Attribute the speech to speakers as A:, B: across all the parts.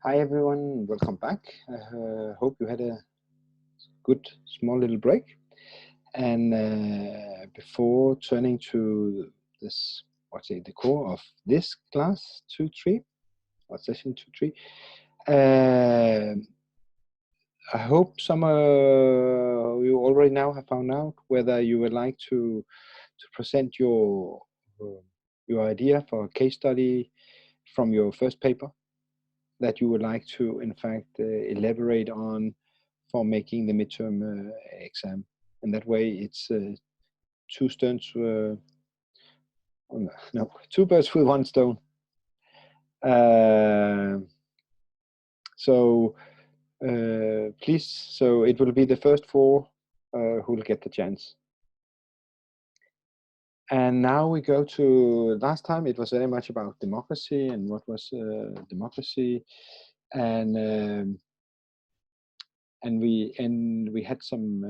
A: Hi everyone, welcome back. Hope you had a good small little break. And before turning to this, the core of this class 2-3 or session 2-3, I hope some you already now have found out whether you would like to present uh, your idea for a case study from your first paper that you would like to, in fact, elaborate on for making the midterm exam. And that way it's two stones, no, two birds with one stone. So please, so it will be the first four who will get the chance. And now we go to, last time it was very much about democracy and what was democracy. And we had some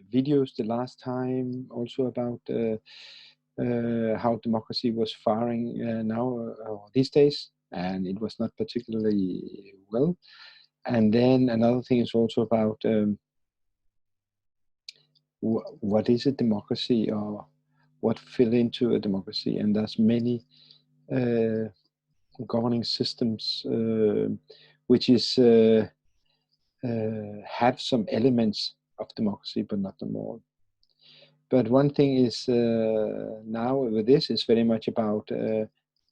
A: videos the last time also about how democracy was faring now these days, and it was not particularly well. And then another thing is also about what is a democracy, or what fill into a democracy, and there's many governing systems which is have some elements of democracy, but not them all. But one thing is now with this is very much about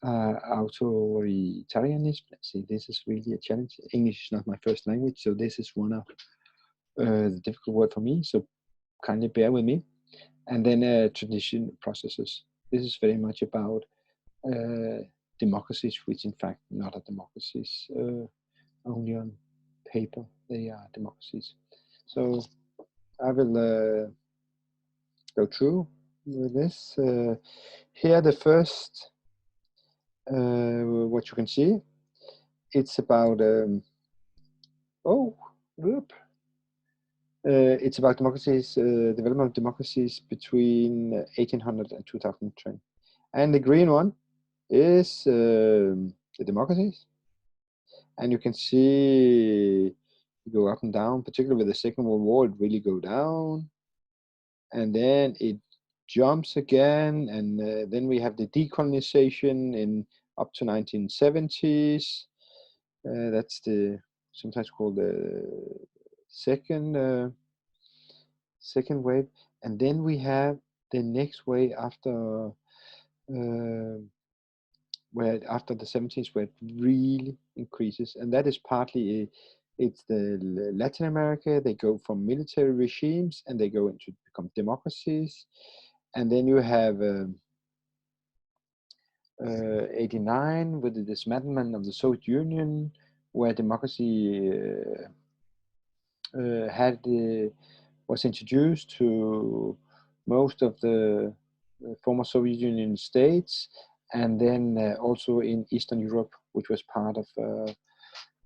A: authoritarianism. Let's see, this is really a challenge. English is not my first language, so this is one of the difficult word for me. So kindly bear with me. And then tradition processes. This is very much about democracies, which in fact not are democracies, only on paper they are democracies. So I will go through with this. Here the first, what you can see, it's about, it's about democracies, development of democracies between 1800 and 2010. And the green one is the democracies. And you can see you go up and down, particularly with the Second World War, it really go down. And then it jumps again, and then we have the decolonization in up to 1970s. That's the sometimes called the second wave, and then we have the next wave after where after the 70s, where it really increases, and that is partly it's the Latin America. They go from military regimes and they go into become democracies, and then you have 89 with the dismantlement of the Soviet Union, where democracy was introduced to most of the former Soviet Union states, and then also in Eastern Europe, which was part of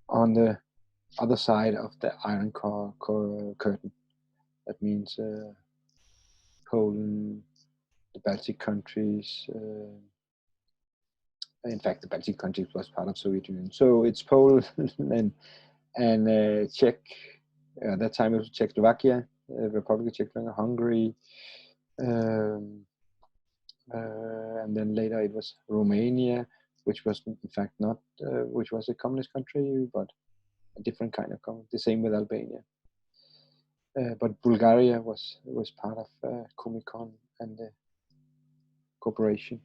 A: on the other side of the Iron Curtain. That means Poland, the Baltic countries. In fact, the Baltic countries was part of Soviet Union. So it's Poland and Czech. At that time it was Czechoslovakia, Republic of Czechoslovakia, Hungary, and then later it was Romania, which was in fact not, which was a communist country, but a different kind of communist. The same with Albania. But Bulgaria was part of Comecon and the cooperation.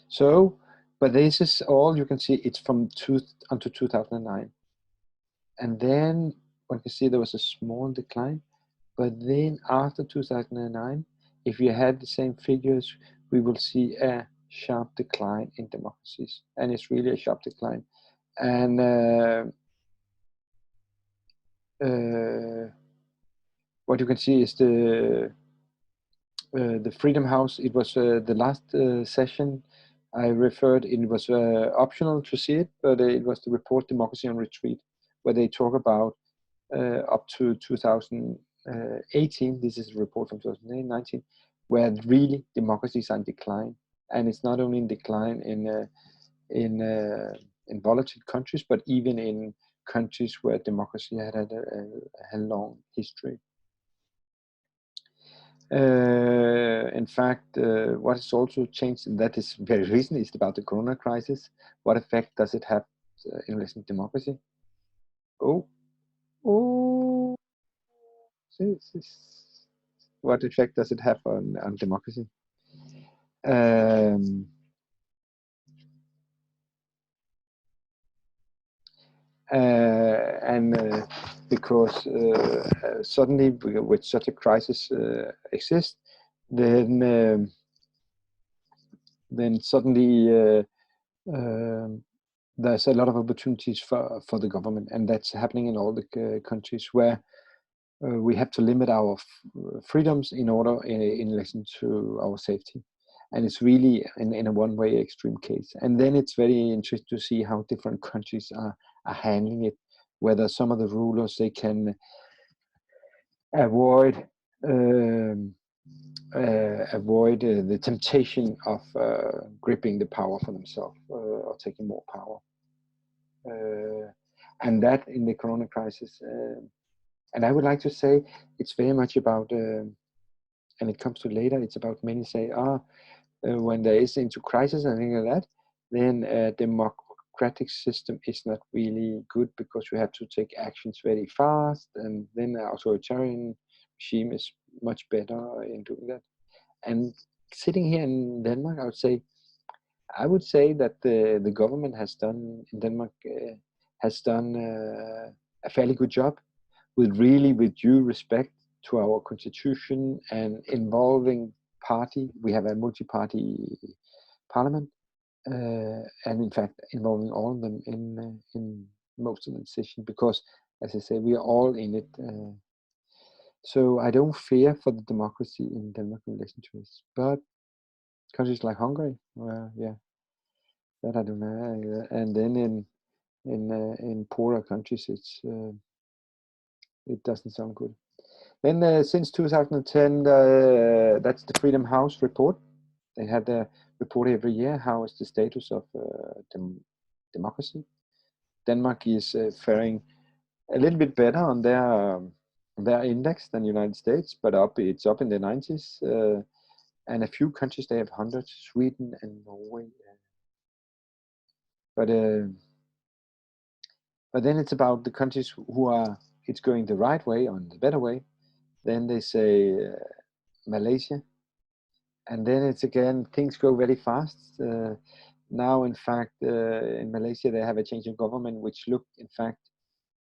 A: So, but this is all you can see. It's from until 2009, and then one can see there was a small decline. But then after 2009, if you had the same figures, we will see a sharp decline in democracies, and it's really a sharp decline. And what you can see is the Freedom House. It was the last session I referred. It was optional to see it, but it was the report Democracy on Retreat, where they talk about up to 2018. This is a report from 2019, where really democracies are in decline, and it's not only in decline in in volatile countries, but even in countries where democracy had a long history. In fact, what has also changed, and that is very recent, is about the Corona crisis. What effect does it have in relation to democracy? Oh, what effect does it have on democracy? And because suddenly, with such a crisis exists, then suddenly there's a lot of opportunities for the government, and that's happening in all the countries where we have to limit our freedoms in order in relation to our safety. And it's really in a one-way extreme case. And then it's very interesting to see how different countries are handling it, whether some of the rulers, they can avoid the temptation of gripping the power for themselves or taking more power. And that in the Corona crisis, and I would like to say it's very much about, and it comes to later, it's about many say, when there is into crisis and things like that, then a democratic system is not really good because we have to take actions very fast, and then an authoritarian regime is much better in doing that. And sitting here in Denmark, I would say that the government has done in Denmark has done a fairly good job with due respect to our constitution and involving party. We have a multi-party parliament, and in fact involving all of them in most of the decisions, because, as I say, we are all in it. So I don't fear for the democracy in Denmark in relation to this. But countries like Hungary, well, yeah, that I don't know. And then in poorer countries, it doesn't sound good. Then since 2010, that's the Freedom House report. They had a report every year. How is the status of democracy? Denmark is faring a little bit better on their index than United States, but it's up in the 90s. And a few countries, they have 100, Sweden and Norway. But then it's about the countries it's going the right way, on the better way. Then they say Malaysia. And then it's again, things go very fast. Now, in fact, in Malaysia, they have a change in government, which in fact,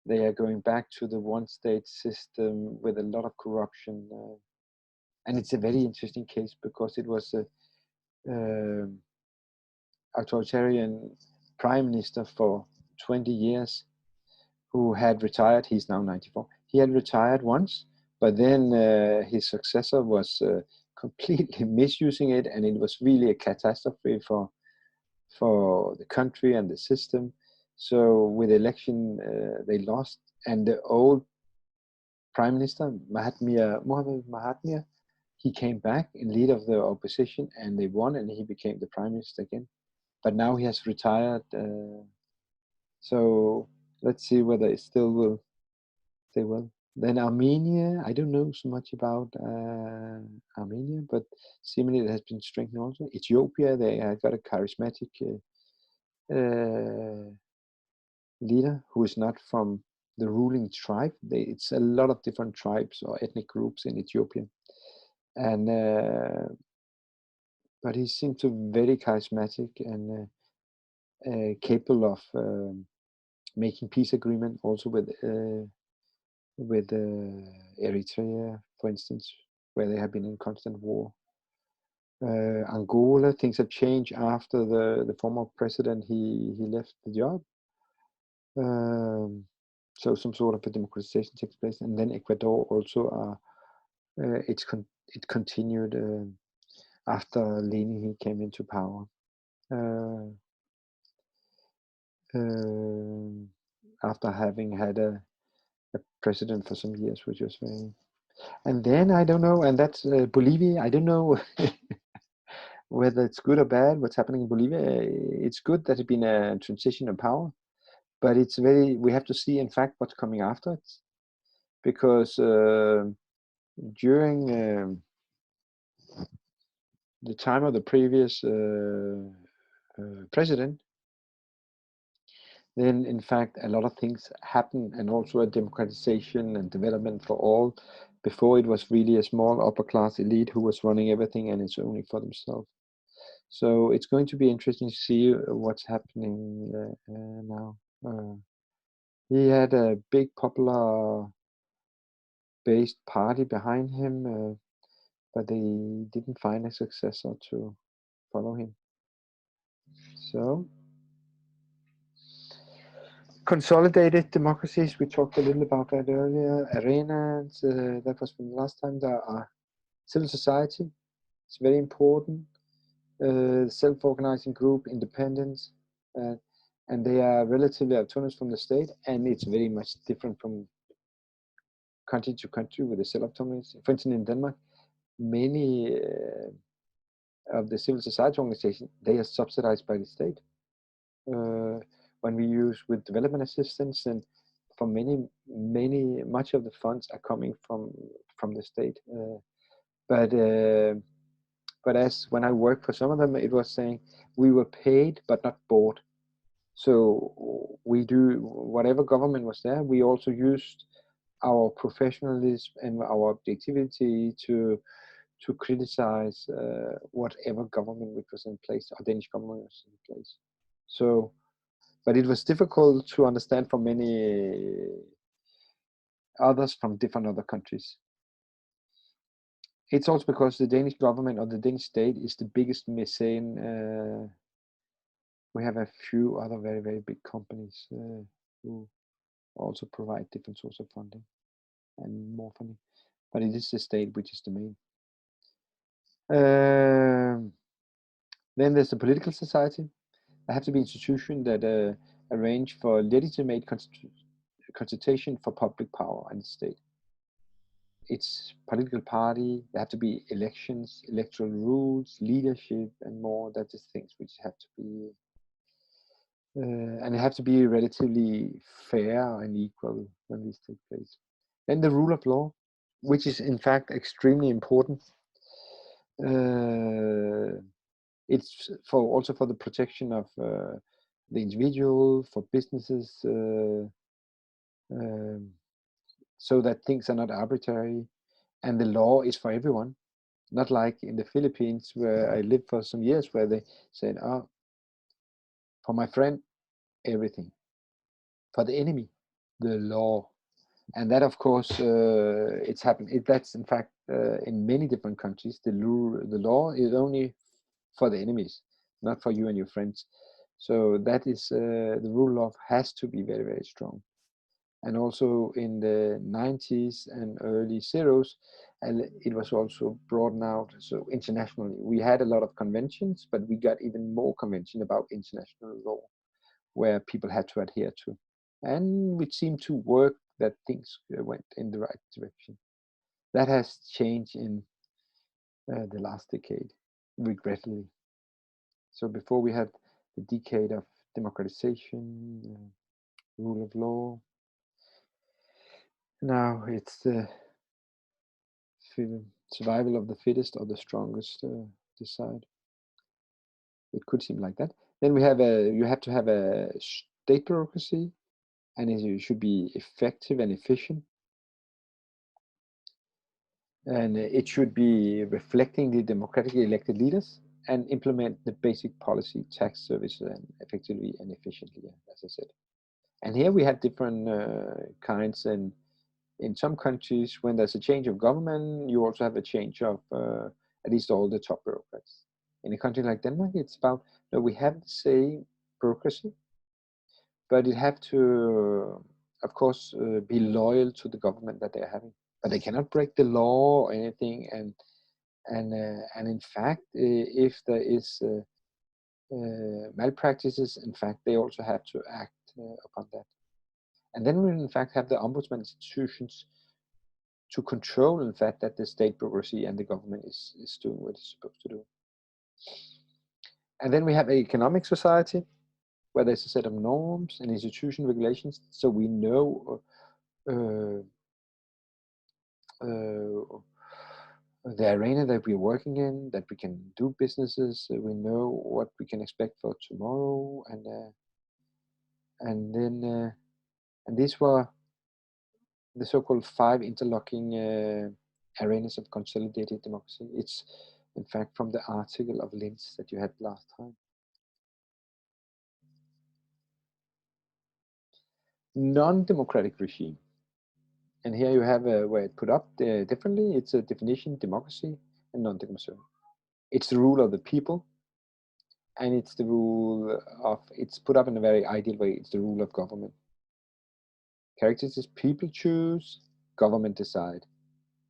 A: they are going back to the one-state system with a lot of corruption. And it's a very interesting case because it was a authoritarian prime minister for 20 years who had retired. He's now 94. He had retired once, but then his successor was completely misusing it, and it was really a catastrophe for the country and the system. So with the election, they lost, and the old prime minister, Mohamed Mahathir, he came back in lead of the opposition, and they won, and he became the prime minister again. But now he has retired. So let's see whether it still will stay well. Then Armenia, I don't know so much about Armenia, but seemingly it has been strengthened also. Ethiopia, they have got a charismatic leader who is not from the ruling tribe. It's a lot of different tribes or ethnic groups in Ethiopia, and but he seemed to be very charismatic and capable of making peace agreement also with Eritrea, for instance, where they have been in constant war. Angola, things have changed after the former president, he left the job. So some sort of a democratization takes place. And then Ecuador also, it continued after Lenin, he came into power. After having had a president for some years, which was very... And then I don't know, and that's Bolivia. I don't know whether it's good or bad, what's happening in Bolivia, it's good that it's been a transition of power, but we have to see, in fact, what's coming after it, because during the time of the previous president, then in fact a lot of things happen, and also a democratization and development for all. Before, it was really a small upper class elite who was running everything, and it's only for themselves. So it's going to be interesting to see what's happening now. He had a big popular based party behind him, but they didn't find a successor to follow him. So consolidated democracies, we talked a little about that earlier. Arenas, that was from the last time. There are civil society, it's very important. Self-organizing group, independence, and they are relatively autonomous from the state, and it's very much different from country to country with the self-autonomy. For instance, in Denmark, many of the civil society organizations, they are subsidized by the state. When we use with development assistance, and for much of the funds are coming from the state. But as when I worked for some of them, it was saying we were paid but not bought. So we do whatever government was there. We also used our professionalism and our objectivity to criticize whatever government which was in place, or Danish government was in place. So, but it was difficult to understand for many others from different other countries. It's also because the Danish government or the Danish state is the biggest mecene. We have a few other very, very big companies who also provide different sources of funding and more funding, but it is the state which is the main. Then there's the political society. There have to be institutions that arrange for legitimate consultation for public power and the state. It's political party, there have to be elections, electoral rules, leadership, and more. That is things which have to be, and it have to be relatively fair and equal when these take place. Then the rule of law, which is in fact extremely important. It's also for the protection of the individual, for businesses, so that things are not arbitrary, and the law is for everyone. Not like in the Philippines, where I lived for some years, where they said, "Oh, for my friend, everything. For the enemy, the law." And that, of course, it's happened. That's in fact in many different countries. The law is only for the enemies, not for you and your friends. So that is the rule of has to be very, very strong. And also in the 90s and early zeros, and it was also broadened out. So internationally, we had a lot of conventions, but we got even more convention about international law, where people had to adhere to, and which seemed to work, that things went in the right direction. That has changed in the last decade, regretfully. So before we had the decade of democratization, rule of law. Now it's the survival of the fittest or the strongest decide. It could seem like that. Then you have to have a state bureaucracy, and it should be effective and efficient. And it should be reflecting the democratically elected leaders and implement the basic policy, tax service, and effectively and efficiently, as I said. And here we have different kinds, and in some countries, when there's a change of government, you also have a change of at least all the top bureaucrats. In a country like Denmark, it's about that we have the same bureaucracy, but it have to, of course, be loyal to the government that they're having. But they cannot break the law or anything. And in fact, if there is malpractices, in fact, they also have to act upon that. And then we in fact have the ombudsman institutions to control, in fact, that the state bureaucracy and the government is doing what it's supposed to do. And then we have an economic society where there's a set of norms and institution regulations, so we know uh, the arena that we're working in, that we can do businesses, we know what we can expect for tomorrow, and then and these were the so-called 5 interlocking arenas of consolidated democracy. It's in fact from the article of Linz that you had last time. Non-democratic regime. And here you have where it put up differently. It's a definition: democracy and non-democracy. It's the rule of the people, and it's the rule of, it's put up in a very ideal way, it's the rule of government. Characteristics: people choose, government decide.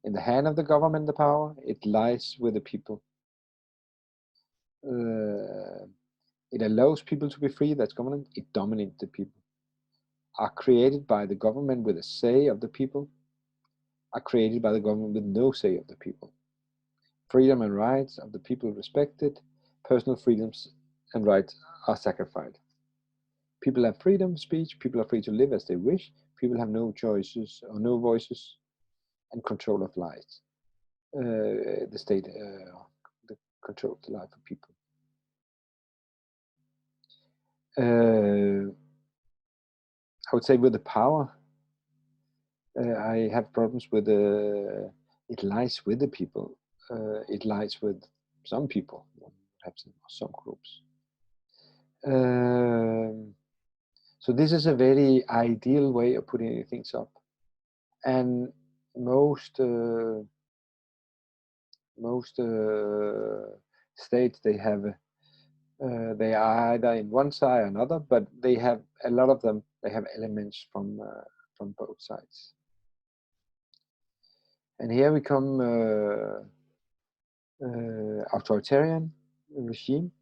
A: In the hand of the government, the power, it lies with the people. It allows people to be free, that's government. It dominates the people. Are created by the government with a say of the people, are created by the government with no say of the people. Freedom and rights of the people respected, personal freedoms and rights are sacrificed. People have freedom of speech, people are free to live as they wish, people have no choices or no voices, and control of lives. The state the control the life of people. I would say with the power, I have problems with it lies with the people. It lies with some people, perhaps in some groups. So this is a very ideal way of putting things up, and most states, they have they are either in one side or another, but they have a lot of them. They have elements from both sides. And here we come authoritarian regime.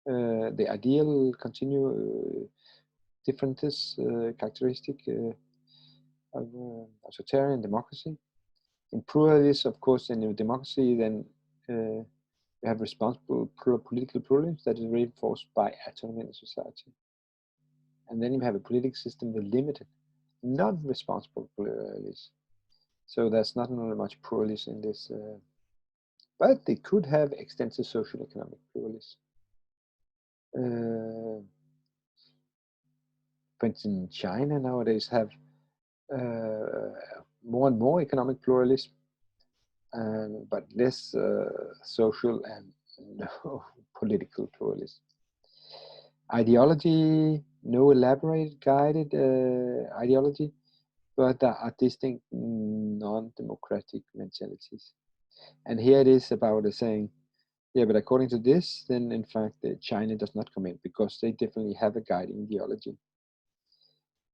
A: The ideal continue differences characteristic of authoritarian democracy. In pluralism, of course, in a democracy, then you have responsible political pluralism that is reinforced by autonomy in the society. And then you have a political system with limited, non-responsible pluralism. So there's not really much pluralism in this, but they could have extensive social economic pluralism. For instance, China nowadays have more and more economic pluralism, but less social and no political pluralism. Ideology, no elaborate guided ideology, but there are distinct non-democratic mentalities. And here it is about saying, yeah, but according to this, then in fact China does not come in, because they definitely have a guiding ideology.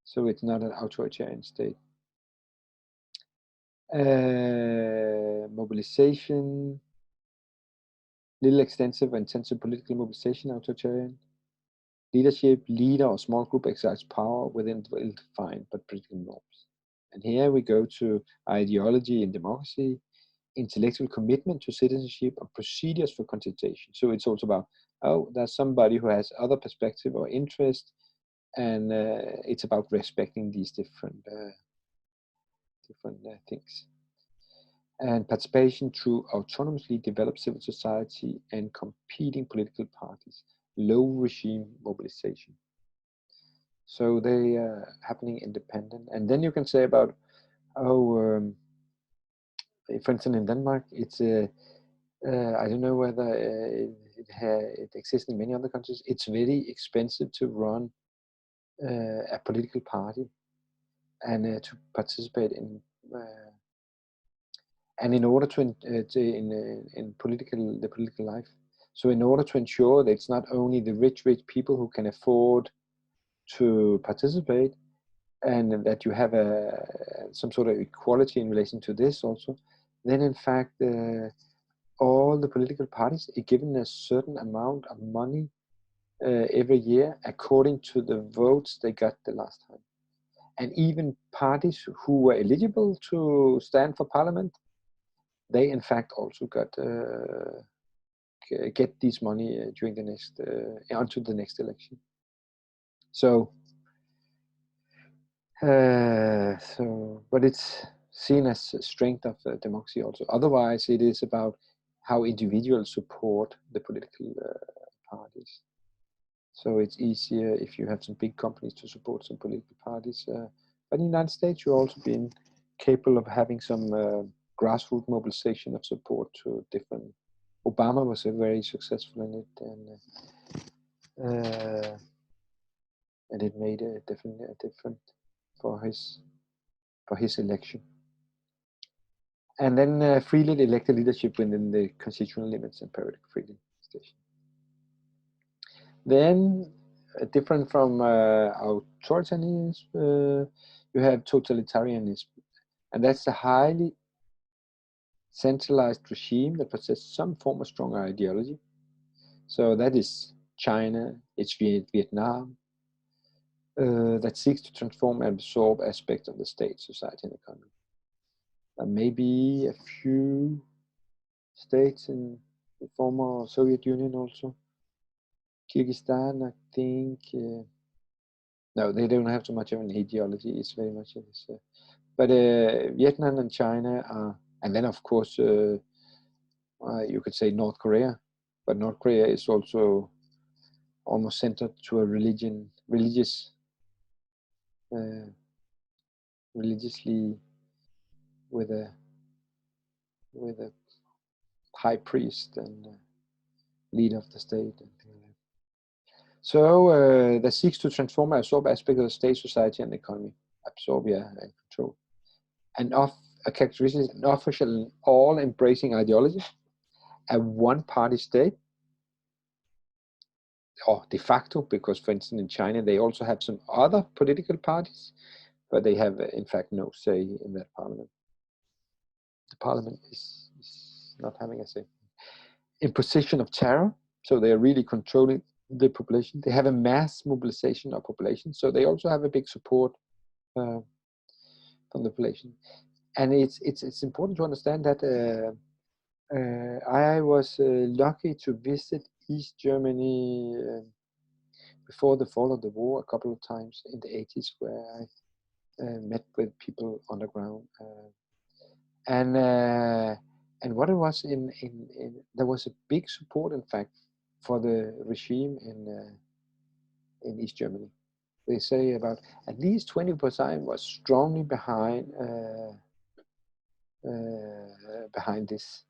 A: So it's not an authoritarian state. Mobilization, little extensive or intensive political mobilization, authoritarian. Leadership, leader or small group exercise power within well-defined but political norms. And here we go to ideology in democracy, intellectual commitment to citizenship, and procedures for consultation. So it's also about, oh, there's somebody who has other perspective or interest, and it's about respecting these different things. And participation through autonomously developed civil society and competing political parties, low regime mobilization. So they are happening independent. And then you can say about, oh, for instance, in Denmark, it's I don't know whether it exists in many other countries. It's very expensive to run a political party and to participate in. And in order to in the political life, so in order to ensure that it's not only the rich people who can afford to participate, and that you have some sort of equality in relation to this also, then in fact all the political parties are given a certain amount of money every year according to the votes they got the last time. And even parties who were eligible to stand for parliament, they in fact also got get this money during the next onto the next election. So but it's seen as a strength of democracy also. Otherwise, it is about how individuals support the political parties. So it's easier if you have some big companies to support some political parties. But in the United States, you've also been capable of having some grassroots mobilization of support to different. Obama was very successful in it, and it made definitely a difference for his election. And then freely elected leadership within the constitutional limits and periodic freely station. Then, different from authoritarianism, you have totalitarianism, and that's a highly centralized regime that possesses some form of stronger ideology. So that is China, it's Vietnam, that seeks to transform and absorb aspects of the state, society, and economy. Maybe a few states in the former Soviet Union also. Kyrgyzstan, I think, no, they don't have so much of an ideology. It's very much of this. But Vietnam and China are, and then of course you could say North Korea, but North Korea is also almost centered to a religiously with a high priest and leader of the state. So that seeks to transform and absorb aspects of the state, society, and economy. Absorb, yeah, and control. And a characteristic, an official, all-embracing ideology, a one-party state, or de facto, because for instance in China they also have some other political parties, but they have in fact no say in that parliament. The parliament is not having a say. Imposition of terror, so they are really controlling the population. They have a mass mobilization of population, so they also have a big support from the population. And it's important to understand that I was lucky to visit East Germany before the fall of the war a couple of times in the 80s, where I met with people on the ground. And what it was there was a big support, in fact, for the regime in East Germany. They say about at least 20% was strongly behind this.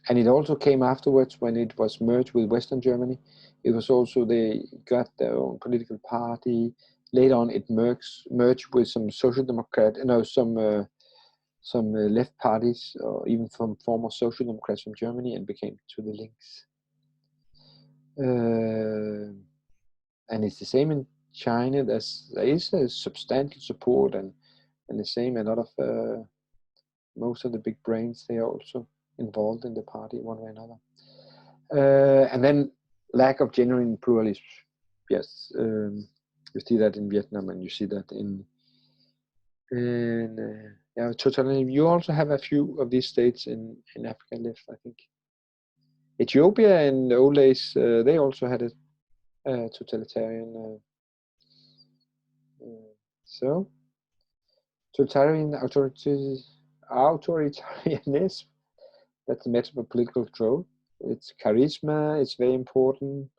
A: And it also came afterwards when it was merged with Western Germany. It was also, they got their own political party. Later on, it merged with some social democrat, some left parties, or even from former social democrats from Germany, and became to the Links. And it's the same in China. There is a substantial support, and the same, a lot of most of the big brains, they are also involved in the party one way or another. And then lack of genuine pluralism. Yes, you see that in Vietnam, and you see that in totally. You also have a few of these states in Africa left, I think. Ethiopia in the old days, they also had a totalitarian. So totalitarian authoritarianism, that's a method of political control. It's charisma, it's very important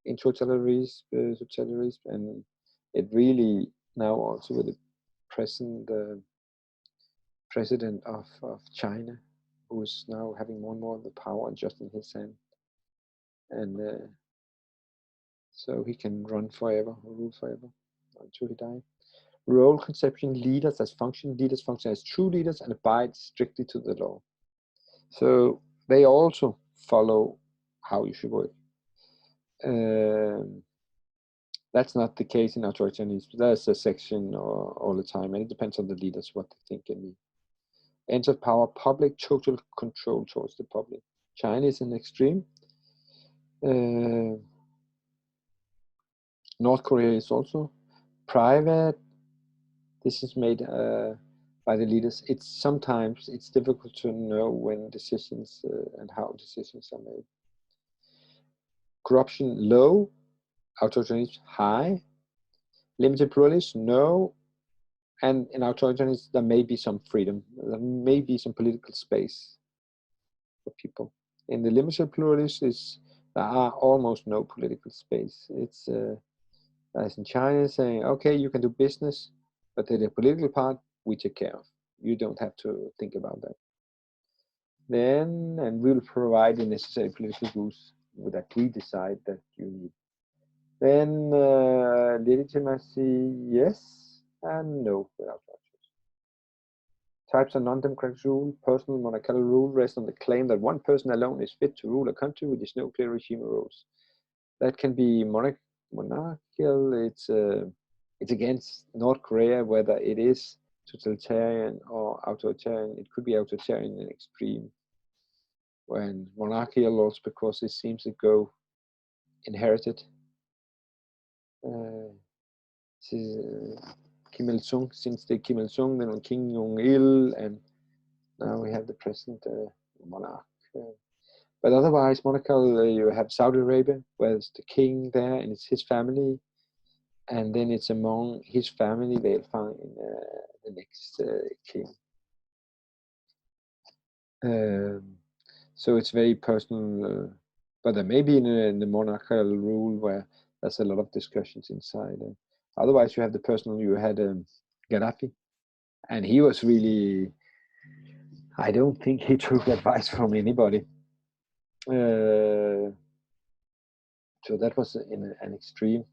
A: in totalitarianism, and it really now also with the present president of China, who is now having more and more of the power just in his hand, and so he can run forever, or rule forever until he dies. Role conception: leaders function as true leaders and abide strictly to the law. So they also follow how you should work. That's not the case in authoritarianism. There's a section all the time, and it depends on the leaders what they think and mean. Ends of power: public total control towards the public. China is an extreme. North Korea is also private. This is made by the leaders. Sometimes it's difficult to know when decisions and how decisions are made. Corruption low, authoritarianism high, limited pluralism no, and in authoritarianism there may be some freedom, there may be some political space for people. In the limited pluralism, there are almost no political space. It's as in China saying, okay, you can do business, but the political part we take care of. You don't have to think about that. Then, and we'll provide the necessary political rules that we decide that you need. Then legitimacy, yes and no without structures. Types of non-democratic rule, personal monarchical rule rests on the claim that one person alone is fit to rule a country with no clear regime of rules. That can be monarchical, it's against North Korea, whether it is totalitarian or authoritarian. It could be authoritarian in extreme. When monarchical also because it seems to go inherited. Kim Il-sung, since the Kim Il-sung, then Kim Jong-il, and now we have the present monarch. But otherwise, monarchical, you have Saudi Arabia, where it's the king there, and it's his family, and then it's among his family they'll find the next king. So it's very personal, but there may be in the monarchical rule where there's a lot of discussions inside. Otherwise, you have the personal. You had Gaddafi, and he was really. I don't think he took advice from anybody. So that was in an extreme.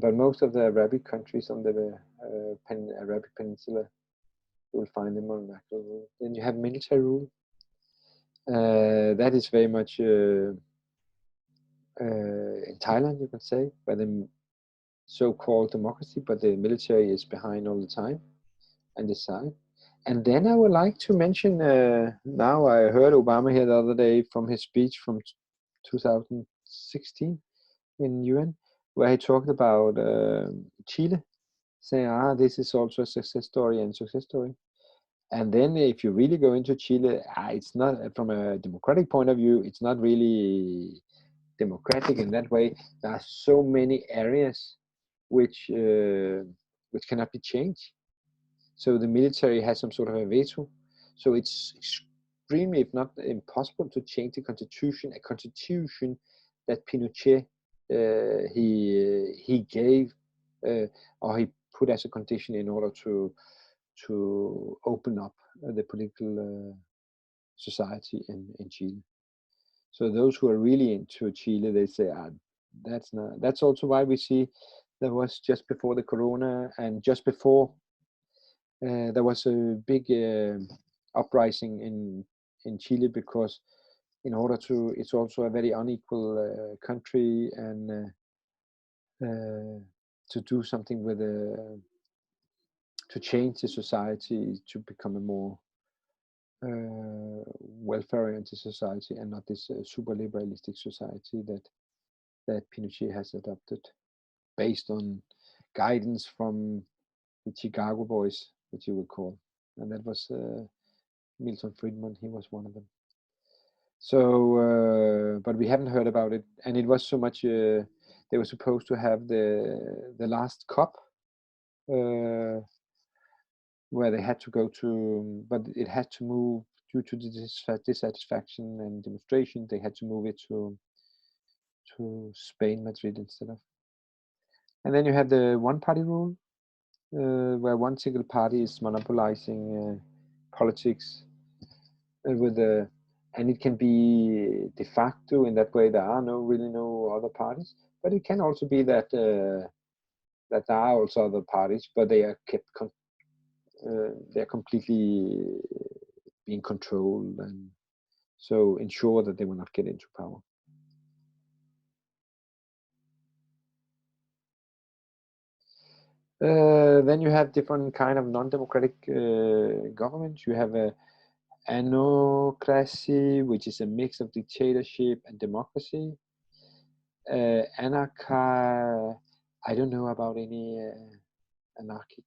A: But most of the Arabic countries on the Arabic Peninsula, you will find the monarchical rule. Then you have military rule. That is very much in Thailand, you can say, where the so-called democracy, but the military is behind all the time and decide. And then I would like to mention, now I heard Obama here the other day from his speech from 2016 in UN, where he talked about Chile, saying, this is also a success story and success story. And then if you really go into Chile, it's not, from a democratic point of view, it's not really democratic in that way. There are so many areas which cannot be changed. So the military has some sort of a veto. So it's extremely, if not impossible, to change the constitution, a constitution that Pinochet he gave or he put as a condition in order to open up the political society in Chile. So those who are really into Chile, they say, that's not. That's also why we see there was just before the corona and just before there was a big uprising in Chile, because in order to, it's also a very unequal country, and to do something with to change the society to become a more welfare-oriented society and not this super liberalistic society that Pinochet has adopted, based on guidance from the Chicago Boys, which you would call, and that was Milton Friedman. He was one of them. So, but we haven't heard about it, and it was so much. They were supposed to have the last COP, where they had to go to, but it had to move due to the dissatisfaction and demonstration. They had to move it to Spain, Madrid instead of. And then you have the one-party rule, where one single party is monopolizing politics with the. And it can be de facto in that way. There are really no other parties, but it can also be that that there are also other parties, but they are kept. They're completely being controlled, and so ensure that they will not get into power. Then you have different kind of non-democratic governments. You have a anarchy, which is a mix of dictatorship and democracy. Anarchy, I don't know about any anarchic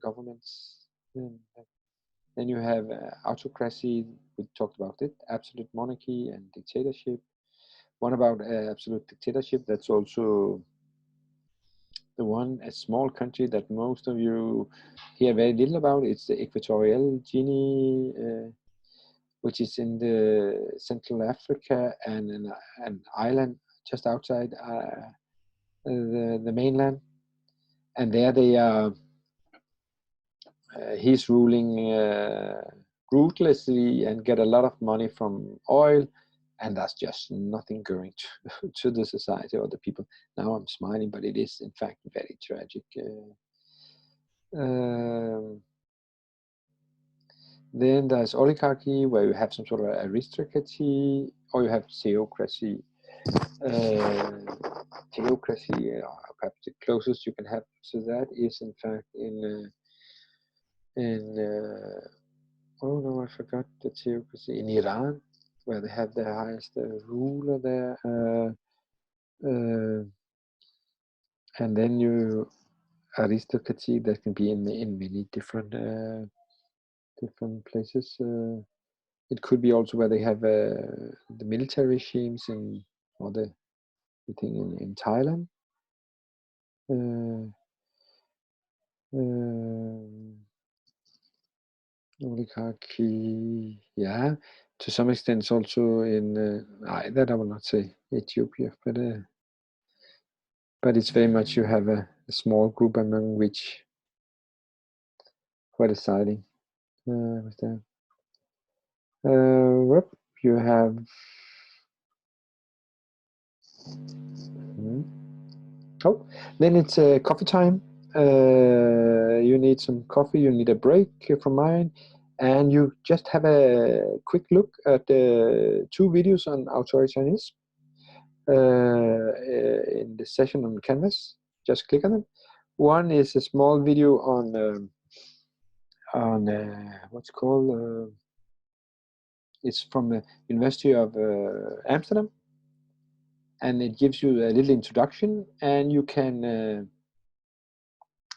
A: governments. Then you have autocracy. We talked about it. Absolute monarchy and dictatorship. One about absolute dictatorship. That's also the one, a small country that most of you hear very little about. It's the Equatorial Guinea, which is in the Central Africa, and an island just outside the mainland. And there they are. He's ruling ruthlessly and get a lot of money from oil, and that's just nothing going to the society or the people. Now I'm smiling, but it is in fact very tragic. Then there's oligarchy, where you have some sort of aristocracy, or you have theocracy. Theocracy, perhaps the closest you can have to that is in fact in oh no, I forgot the theocracy in Iran, where they have the highest ruler there. And then you aristocracy that can be in many different places. It could be also where they have the military regimes or the thing in Thailand. Oligarchy, yeah, to some extent it's also in that I will not say Ethiopia, but it's very much you have a small group among which who are deciding. You have oh, then it's coffee time. You need some coffee, you need a break from mine, and you just have a quick look at two videos on authoritarianism in the session on Canvas. Just click on them. One is a small video on what's called, it's from the University of Amsterdam, and it gives you a little introduction, and you can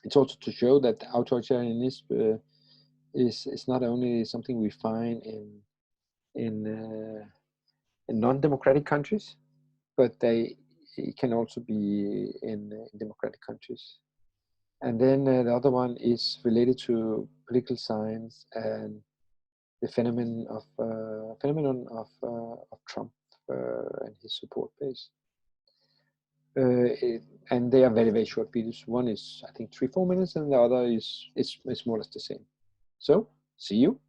A: it's also to show that authoritarianism is not only something we find in non-democratic countries, but it can also be in democratic countries. And then the other one is related to political science and the phenomenon of Trump and his support base. And they are very, very short videos. One is, I think, 3-4 minutes, and the other is more or less the same. So, see you.